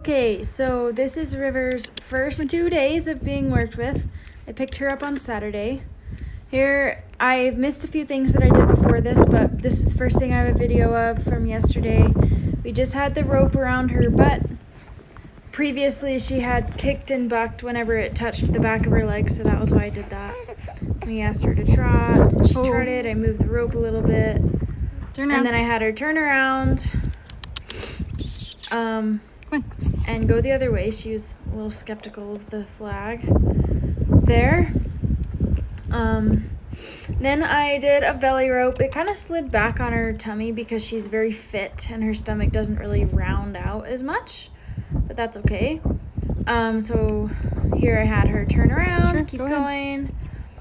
Okay, so this is River's first 2 days of being worked with. I picked her up on Saturday. Here, I've missed a few things that I did before this, but this is the first thing I have a video of from yesterday. We just had the rope around her butt. Previously, she had kicked and bucked whenever it touched the back of her leg, so that was why I did that. We asked her to trot, and she trotted. I moved the rope a little bit. And then I had her turn around. And go the other way. She was a little skeptical of the flag there. Then I did a belly rope. It kind of slid back on her tummy because she's very fit and her stomach doesn't really round out as much, but that's okay. So here I had her turn around, keep going.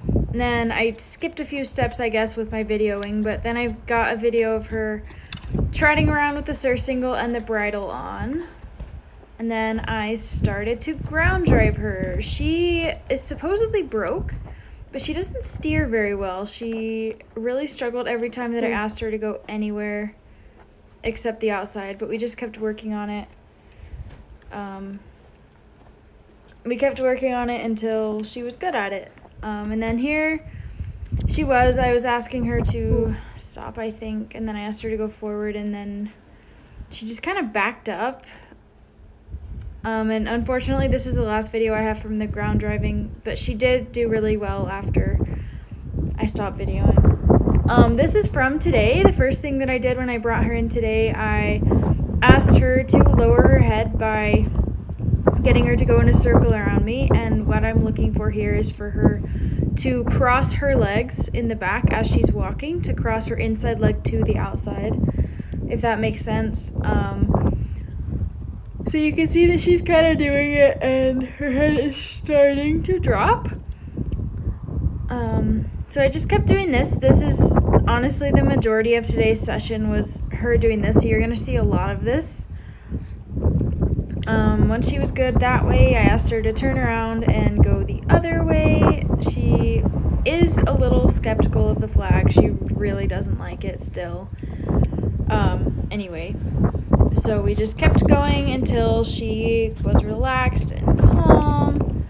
And then I skipped a few steps, I guess, with my videoing, but then I've got a video of her trotting around with the surcingle and the bridle on. And then I started to ground drive her. She is supposedly broke, but she doesn't steer very well. She really struggled every time that I asked her to go anywhere except the outside, but we just kept working on it. We kept working on it until she was good at it. And then here she was. I was asking her to stop, I think, and then I asked her to go forward, and then she just kind of backed up. And unfortunately, this is the last video I have from the ground driving, but she did do really well after I stopped videoing. This is from today. The first thing that I did when I brought her in today, I asked her to lower her head by getting her to go in a circle around me, and what I'm looking for here is for her to cross her legs in the back as she's walking, to cross her inside leg to the outside, if that makes sense. So you can see that she's kind of doing it and her head is starting to drop. So I just kept doing this. This is honestly the majority of today's session was her doing this, so you're going to see a lot of this. Once she was good that way, I asked her to turn around and go the other way. She is a little skeptical of the flag. She really doesn't like it still. Anyway. So we just kept going until she was relaxed and calm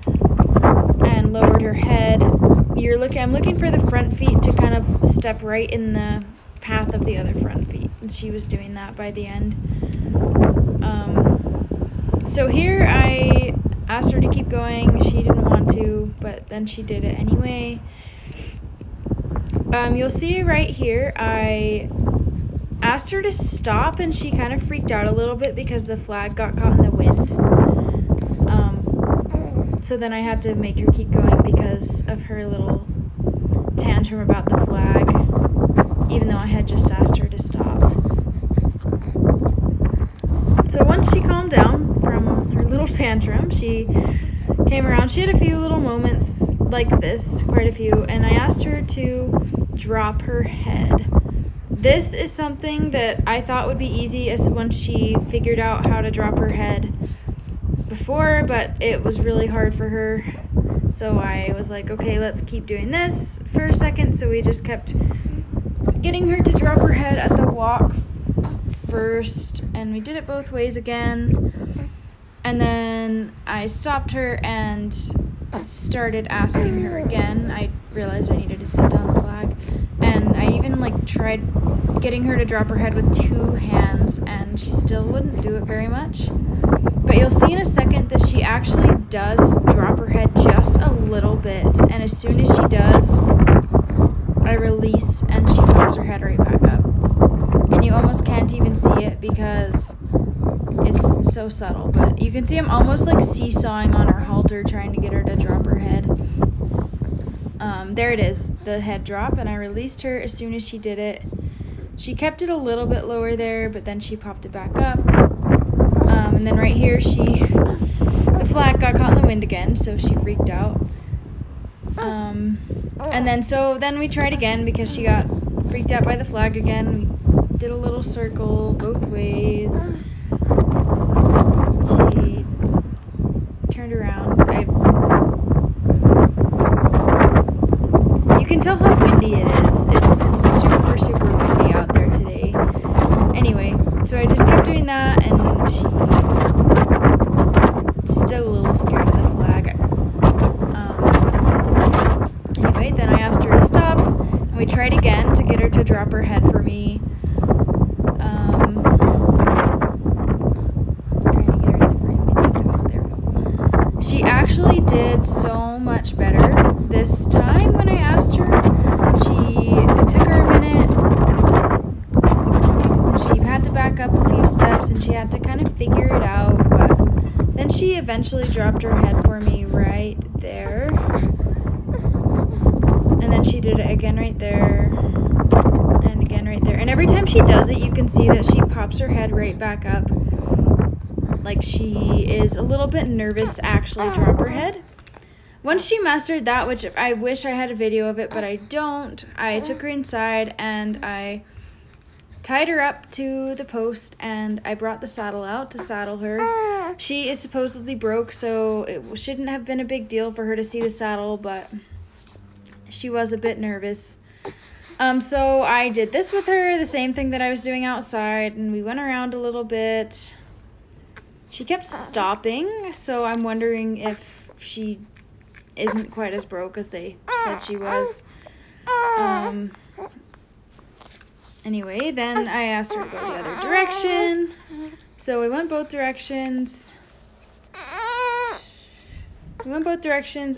and lowered her head. I'm looking for the front feet to kind of step right in the path of the other front feet, and she was doing that by the end. So here I asked her to keep going. She didn't want to, but then she did it anyway. You'll see right here, I asked her to stop, and she kind of freaked out a little bit because the flag got caught in the wind. So then I had to make her keep going because of her little tantrum about the flag, even though I had just asked her to stop. So once she calmed down from her little tantrum, she came around. She had a few little moments like this, quite a few, and I asked her to drop her head. This is something that I thought would be easy as once she figured out how to drop her head before, but it was really hard for her. So I was like, okay, let's keep doing this for a second. So we just kept getting her to drop her head at the walk first, and we did it both ways again. And then I stopped her and started asking her again. I realized I needed to set down the flag, and I even tried getting her to drop her head with 2 hands, and she still wouldn't do it very much. But you'll see in a second that she actually does drop her head just a little bit, and as soon as she does, I release and she pops her head right back up. And you almost can't even see it because it's so subtle, but you can see I'm almost seesawing on her halter trying to get her to drop her head. There it is, the head drop, and I released her as soon as she did it. She kept it a little bit lower there, but then she popped it back up. And then right here, the flag got caught in the wind again, so she freaked out. And then we tried again because she got freaked out by the flag again. We did a little circle both ways. She turned around. You can tell how windy it is. It's super, super windy out there today. Anyway, so I just kept doing that, and she to drop her head for me. Trying to get her in the frame. Oh, there we go. She actually did so much better this time when I asked her. It took her a minute. She had to back up a few steps and she had to kind of figure it out, but then she eventually dropped her head for me right there. And then she did it again right there and again right there. And every time she does it, you can see that she pops her head right back up. Like she is a little bit nervous to actually drop her head. Once she mastered that, which I wish I had a video of it, but I don't, I took her inside and I tied her up to the post and I brought the saddle out to saddle her. She is supposedly broke, so it shouldn't have been a big deal for her to see the saddle, but she was a bit nervous. So I did this with her, the same thing that I was doing outside, and we went around a little bit. She kept stopping, so I'm wondering if she isn't quite as broke as they said she was. Anyway, then I asked her to go the other direction. So we went both directions.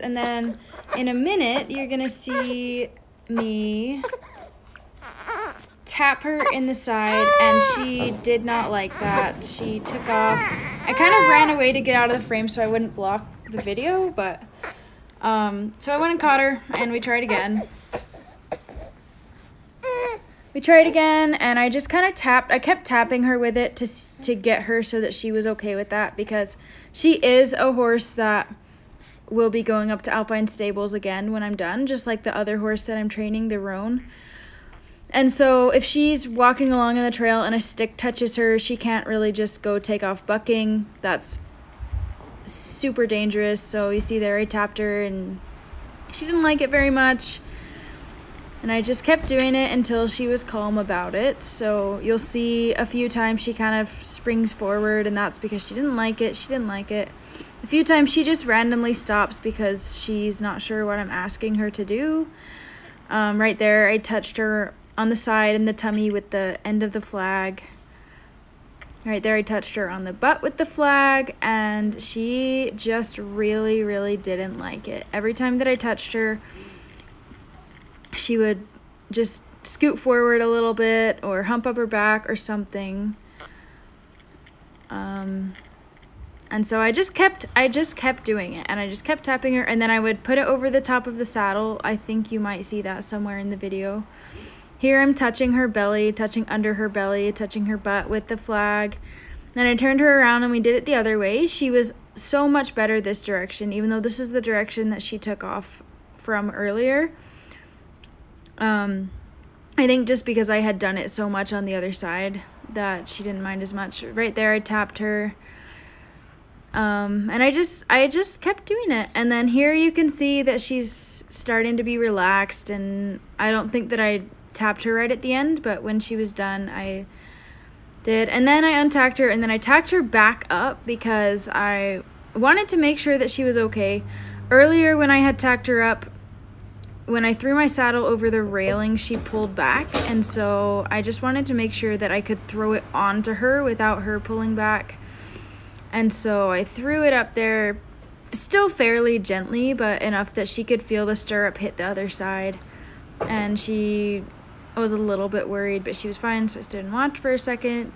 And then in a minute, you're gonna see me tap her in the side, and she did not like that. She took off. I kind of ran away to get out of the frame so I wouldn't block the video, but so I went and caught her, and we tried again. And I just kind of tapped. I kept tapping her with it to get her so that she was okay with that, because she is a horse that will be going up to Alpine Stables again when I'm done, just like the other horse that I'm training, the roan. And so if she's walking along on the trail and a stick touches her, she can't really just go take off bucking. That's super dangerous. So you see there, I tapped her and she didn't like it very much. And I just kept doing it until she was calm about it. So you'll see a few times she kind of springs forward, and that's because she didn't like it. A few times she just randomly stops because she's not sure what I'm asking her to do. Right there, I touched her on the side and the tummy with the end of the flag. Right there, I touched her on the butt with the flag, and she just really, really didn't like it. Every time that I touched her, she would just scoot forward a little bit or hump up her back or something. And so I just kept doing it, and I just kept tapping her, and then I would put it over the top of the saddle. I think you might see that somewhere in the video. Here I'm touching her belly, touching under her belly, touching her butt with the flag. Then I turned her around and we did it the other way. She was so much better this direction, even though this is the direction that she took off from earlier. I think just because I had done it so much on the other side that she didn't mind as much. Right there I tapped her. And I just kept doing it. And then here you can see that she's starting to be relaxed, and I don't think that I tapped her right at the end, but when she was done, I did. And then I untacked her, and then I tacked her back up because I wanted to make sure that she was okay. Earlier when I had tacked her up, when I threw my saddle over the railing, she pulled back, and so I just wanted to make sure that I could throw it onto her without her pulling back. And so I threw it up there, still fairly gently, but enough that she could feel the stirrup hit the other side. And she was a little bit worried, but she was fine, so I stood and watched for a second.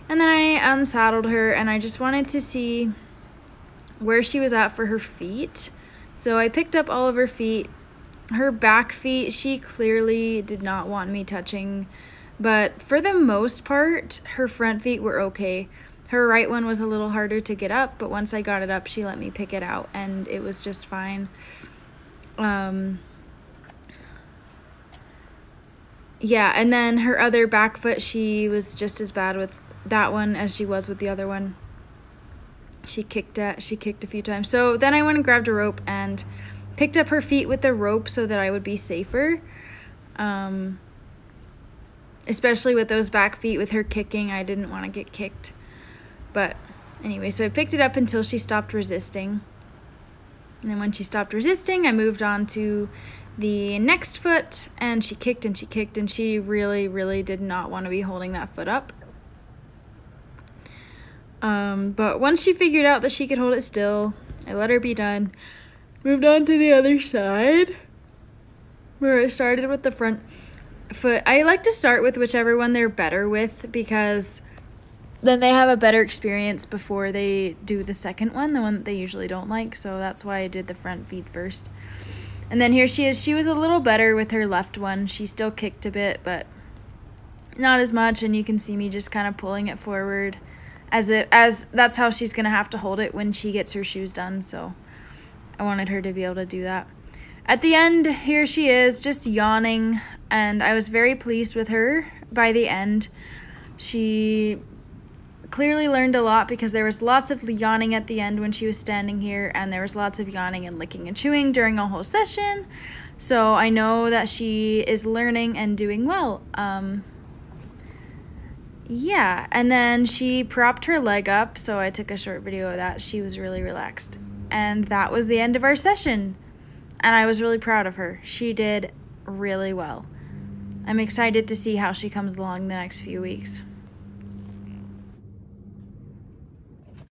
And then I unsaddled her, and I just wanted to see where she was at for her feet. So I picked up all of her feet. Her back feet, she clearly did not want me touching, but for the most part, her front feet were okay. Her right one was a little harder to get up, but once I got it up, she let me pick it out, and it was just fine. Yeah, and then her other back foot, she was just as bad with that one as she was with the other one. She kicked a few times. So then I went and grabbed a rope and picked up her feet with the rope so that I would be safer. Especially with those back feet, with her kicking, I didn't want to get kicked. But anyway, so I picked it up until she stopped resisting. And then when she stopped resisting, I moved on to the next foot, and she kicked and she kicked, and she really, really did not want to be holding that foot up. But once she figured out that she could hold it still, I let her be done. Moved on to the other side, where I started with the front foot. I like to start with whichever one they're better with, because then they have a better experience before they do the second one, the one that they usually don't like. So that's why I did the front feet first. And then here she is. She was a little better with her left one. She still kicked a bit, but not as much. And you can see me just kind of pulling it forward as that's how she's going to have to hold it when she gets her shoes done. So I wanted her to be able to do that. At the end, here she is just yawning, and I was very pleased with her by the end. She clearly learned a lot, because there was lots of yawning at the end when she was standing here, and there was lots of yawning and licking and chewing during a whole session. So I know that she is learning and doing well. Yeah, and then she propped her leg up, so I took a short video of that. She was really relaxed. And that was the end of our session. And I was really proud of her. She did really well. I'm excited to see how she comes along the next few weeks.